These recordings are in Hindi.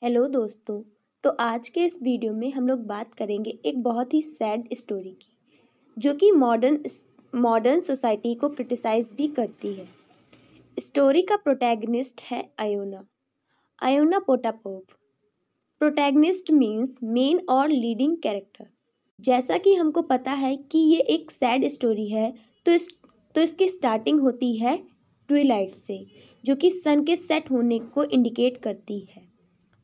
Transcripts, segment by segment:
हेलो दोस्तों। तो आज के इस वीडियो में हम लोग बात करेंगे एक बहुत ही सैड स्टोरी की, जो कि मॉडर्न सोसाइटी को क्रिटिसाइज भी करती है। स्टोरी का प्रोटैगनिस्ट है आयोना पोटापोव। प्रोटैगनिस्ट मीन्स मेन और लीडिंग कैरेक्टर। जैसा कि हमको पता है कि ये एक सैड स्टोरी है, तो इसकी स्टार्टिंग होती है ट्विलाइट से, जो कि सन के सेट होने को इंडिकेट करती है।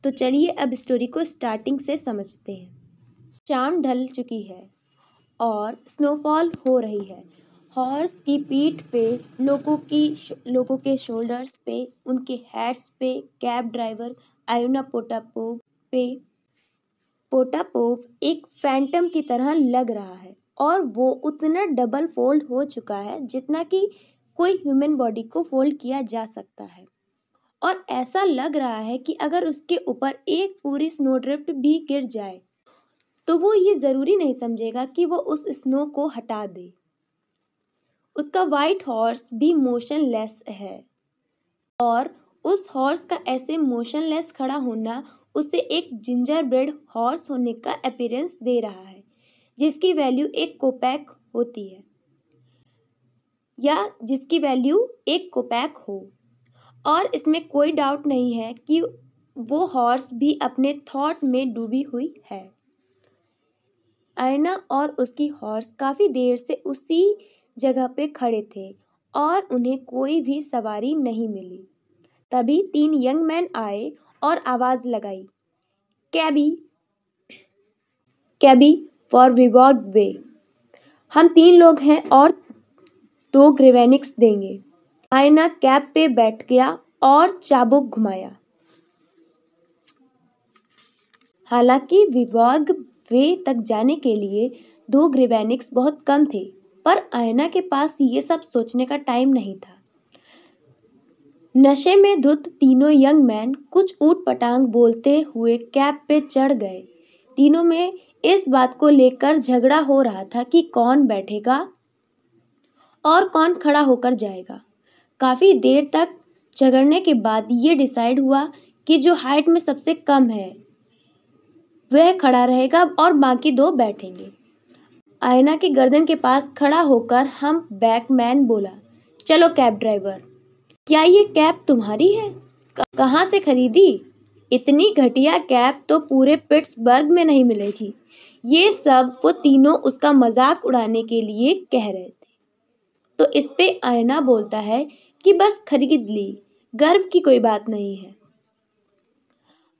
तो चलिए अब स्टोरी को स्टार्टिंग से समझते हैं। शाम ढल चुकी है और स्नोफॉल हो रही है। हॉर्स की पीठ पे, लोगों के शोल्डर्स पे, उनके हेड्स पे कैब ड्राइवर आयोना पोटापोव एक फैंटम की तरह लग रहा है, और वो उतना डबल फोल्ड हो चुका है जितना कि कोई ह्यूमन बॉडी को फोल्ड किया जा सकता है। और ऐसा लग रहा है कि अगर उसके ऊपर एक पूरी स्नोड्रिफ्ट भी गिर जाए तो वो ये जरूरी नहीं समझेगा कि वो उस स्नो को हटा दे। उसका व्हाइट हॉर्स भी मोशनलेस है, और उस हॉर्स का ऐसे मोशनलेस खड़ा होना उसे एक जिंजर ब्रेड हॉर्स होने का अपीयरेंस दे रहा है, जिसकी वैल्यू 1 कोपैक होती है, या जिसकी वैल्यू 1 कोपैक हो। और इसमें कोई डाउट नहीं है कि वो हॉर्स भी अपने थॉट में डूबी हुई है। आयना और उसकी हॉर्स काफी देर से उसी जगह पे खड़े थे और उन्हें कोई भी सवारी नहीं मिली। तभी 3 यंग मैन आए और आवाज लगाई, कैबी कैबी फॉर विवॉर्ड वे। हम 3 लोग हैं और 2 ग्रेवेनिक्स देंगे। आयना कैब पे बैठ गया और चाबुक घुमाया। हालांकि विवर्ग वे तक जाने के लिए 2 ग्रेवेनिक्स बहुत कम थे, पर आयना के पास ये सब सोचने का टाइम नहीं था। नशे में धुत तीनों यंग मैन कुछ ऊट-पटांग बोलते हुए कैब पे चढ़ गए। तीनों में इस बात को लेकर झगड़ा हो रहा था कि कौन बैठेगा और कौन खड़ा होकर जाएगा। काफी देर तक झगड़ने के बाद ये डिसाइड हुआ कि जो हाइट में सबसे कम है वह खड़ा रहेगा और बाकी 2 बैठेंगे। आयना की गर्दन के पास खड़ा होकर हम बैकमैन बोला, चलो कैब ड्राइवर, क्या ये कैब तुम्हारी है? कहाँ से खरीदी? इतनी घटिया कैब तो पूरे पिट्सबर्ग में नहीं मिलेगी। ये सब वो तीनों उसका मजाक उड़ाने के लिए कह रहे थे। तो इस पे आयना बोलता है कि बस खरीद ली, गर्व की कोई बात नहीं है।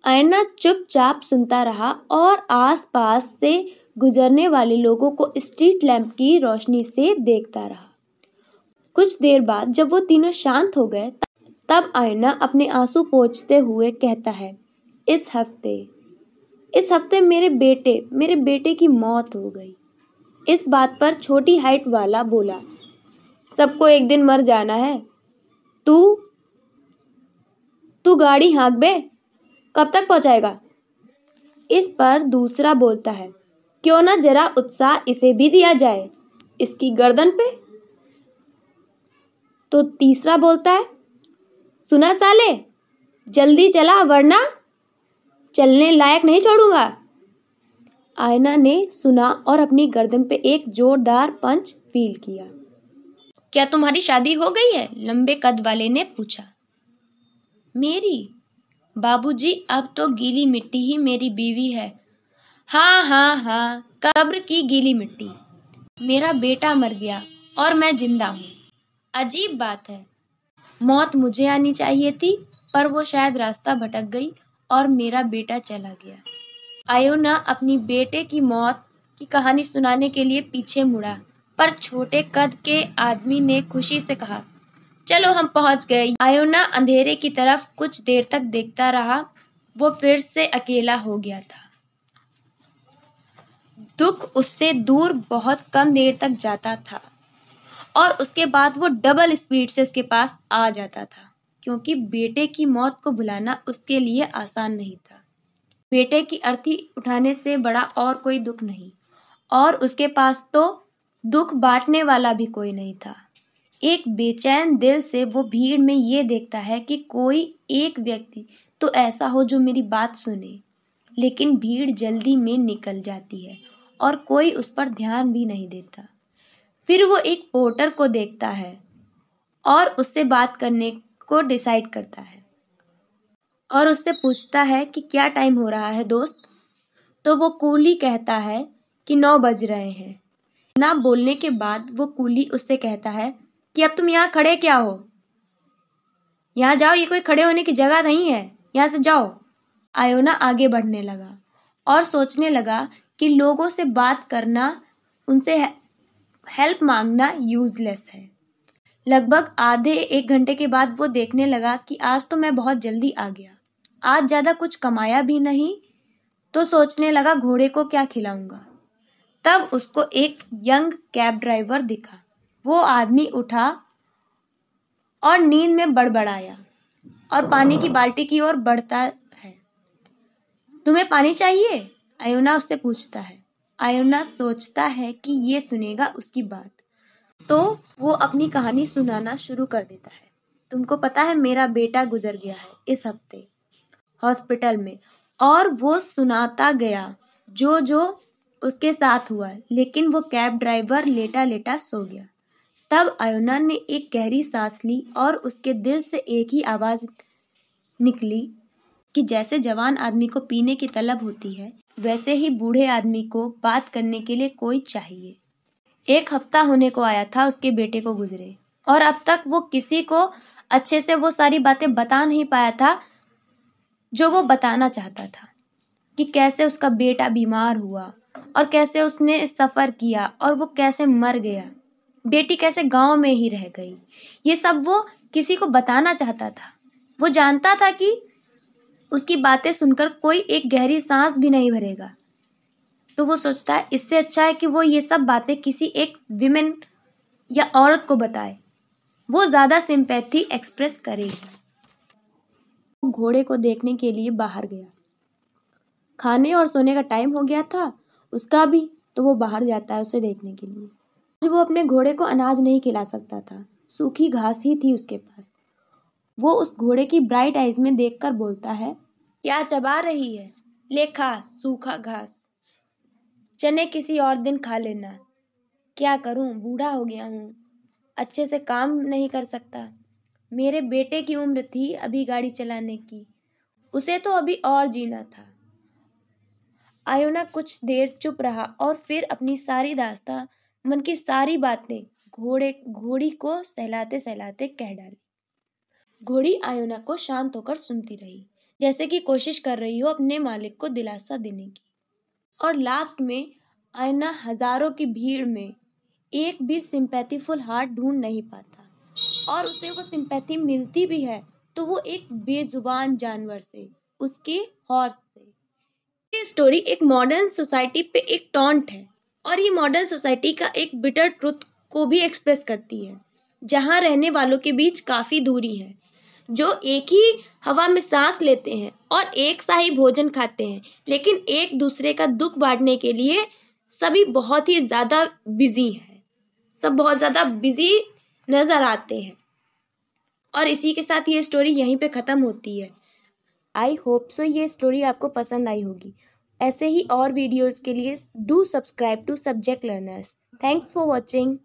आयना चुपचाप सुनता रहा और आसपास से गुजरने वाले लोगों को स्ट्रीट लैंप की रोशनी से देखता रहा। कुछ देर बाद जब वो तीनों शांत हो गए, तब आयना अपने आंसू पोंछते हुए कहता है, इस हफ्ते मेरे बेटे की मौत हो गई। इस बात पर छोटी हाइट वाला बोला, सबको एक दिन मर जाना है। तू गाड़ी हाँक बे, कब तक पहुंचाएगा? इस पर दूसरा बोलता है, क्यों ना जरा उत्साह इसे भी दिया जाए, इसकी गर्दन पे। तो तीसरा बोलता है, सुना साले, जल्दी चला वरना चलने लायक नहीं छोड़ूंगा। आयना ने सुना और अपनी गर्दन पे एक जोरदार पंच फील किया। क्या तुम्हारी शादी हो गई है? लंबे कद वाले ने पूछा। मेरी? बाबूजी, अब तो गीली मिट्टी ही मेरी बीवी है। हाँ, कब्र की गीली मिट्टी। मेरा बेटा मर गया और मैं जिंदा हूँ। अजीब बात है, मौत मुझे आनी चाहिए थी, पर वो शायद रास्ता भटक गई और मेरा बेटा चला गया। आयोना अपनी बेटे की मौत की कहानी सुनाने के लिए पीछे मुड़ा, पर छोटे कद के आदमी ने खुशी से कहा, चलो हम पहुंच गए। आयोना अंधेरे की तरफ कुछ देर तक देखता रहा। वो फिर से अकेला हो गया था। दुख उससे दूर बहुत कम देर तक जाता था और उसके बाद वो डबल स्पीड से उसके पास आ जाता था, क्योंकि बेटे की मौत को भुलाना उसके लिए आसान नहीं था। बेटे की अर्थी उठाने से बड़ा और कोई दुख नहीं, और उसके पास तो दुख बांटने वाला भी कोई नहीं था। एक बेचैन दिल से वो भीड़ में ये देखता है कि कोई एक व्यक्ति तो ऐसा हो जो मेरी बात सुने। लेकिन भीड़ जल्दी में निकल जाती है और कोई उस पर ध्यान भी नहीं देता। फिर वो एक पोर्टर को देखता है और उससे बात करने को डिसाइड करता है और उससे पूछता है कि क्या टाइम हो रहा है दोस्त। तो वो कूली कहता है कि 9 बज रहे हैं। ना बोलने के बाद वो कूली उससे कहता है कि अब तुम यहाँ खड़े क्या हो, यहाँ जाओ, ये कोई खड़े होने की जगह नहीं है, यहाँ से जाओ। आयोना आगे बढ़ने लगा और सोचने लगा कि लोगों से बात करना, उनसे हेल्प मांगना यूजलेस है। लगभग आधे 1 घंटे के बाद वो देखने लगा कि आज तो मैं बहुत जल्दी आ गया, आज ज़्यादा कुछ कमाया भी नहीं, तो सोचने लगा घोड़े को क्या खिलाऊंगा। तब उसको एक यंग कैब ड्राइवर दिखा। वो आदमी उठा और नींद में बड़बड़ाया और पानी की बाल्टी की ओर बढ़ता है। तुम्हें पानी चाहिए? आयोना उससे पूछता है। आयोना सोचता है कि ये सुनेगा उसकी बात, तो वो अपनी कहानी सुनाना शुरू कर देता है। तुमको पता है मेरा बेटा गुजर गया है इस हफ्ते हॉस्पिटल में, और वो सुनाता गया जो जो उसके साथ हुआ, लेकिन वो कैब ड्राइवर लेटा लेटा सो गया। तब आयोना ने एक गहरी सांस ली और उसके दिल से एक ही आवाज निकली कि जैसे जवान आदमी को पीने की तलब होती है, वैसे ही बूढ़े आदमी को बात करने के लिए कोई चाहिए। 1 हफ्ता होने को आया था उसके बेटे को गुजरे, और अब तक वो किसी को अच्छे से वो सारी बातें बता नहीं पाया था जो वो बताना चाहता था, कि कैसे उसका बेटा बीमार हुआ और कैसे उसने सफ़र किया और वो कैसे मर गया, बेटी कैसे गांव में ही रह गई। ये सब वो किसी को बताना चाहता था। वो जानता था कि उसकी बातें सुनकर कोई एक गहरी सांस भी नहीं भरेगा, तो वो सोचता है इससे अच्छा है कि वो ये सब बातें किसी एक विमेन या औरत को बताए, वो ज़्यादा सिंपैथी एक्सप्रेस करेगी। वो घोड़े को देखने के लिए बाहर गया। खाने और सोने का टाइम हो गया था उसका भी, तो वो बाहर जाता है उसे देखने के लिए। आज वो अपने घोड़े को अनाज नहीं खिला सकता था, सूखी घास ही थी उसके पास। वो उस घोड़े की ब्राइट आइज में देखकर बोलता है, क्या चबा रही है? ले खा सूखा घास, चने किसी और दिन खा लेना। क्या करूं, बूढ़ा हो गया हूं, अच्छे से काम नहीं कर सकता। मेरे बेटे की उम्र थी अभी गाड़ी चलाने की, उसे तो अभी और जीना था। आयोना कुछ देर चुप रहा और फिर अपनी सारी दास्तां, मन की सारी बातें घोड़ी को सहलाते सहलाते कह डाली। घोड़ी आयोना को शांत होकर सुनती रही, जैसे कि कोशिश कर रही हो अपने मालिक को दिलासा देने की। और लास्ट में आयोना हजारों की भीड़ में एक भी सिंपैथीफुल हार्ट ढूंढ नहीं पाता, और उसे वो सिंपैथी मिलती भी है तो वो एक बेजुबान जानवर से, उसके हॉर्स से। ये स्टोरी एक मॉडर्न सोसाइटी पे एक टॉन्ट है, और ये मॉडर्न सोसाइटी का एक बिटर ट्रुथ को भी एक्सप्रेस करती है, जहाँ रहने वालों के बीच काफ़ी दूरी है, जो एक ही हवा में सांस लेते हैं और एक सा ही भोजन खाते हैं, लेकिन एक दूसरे का दुख बांटने के लिए सभी बहुत ही ज़्यादा बिजी हैं, सब बहुत ज़्यादा बिजी नज़र आते हैं। और इसी के साथ ये स्टोरी यहीं पे ख़त्म होती है। आई होप सो ये स्टोरी आपको पसंद आई होगी। ऐसे ही और वीडियोज़ के लिए do subscribe to subject learners. Thanks for watching.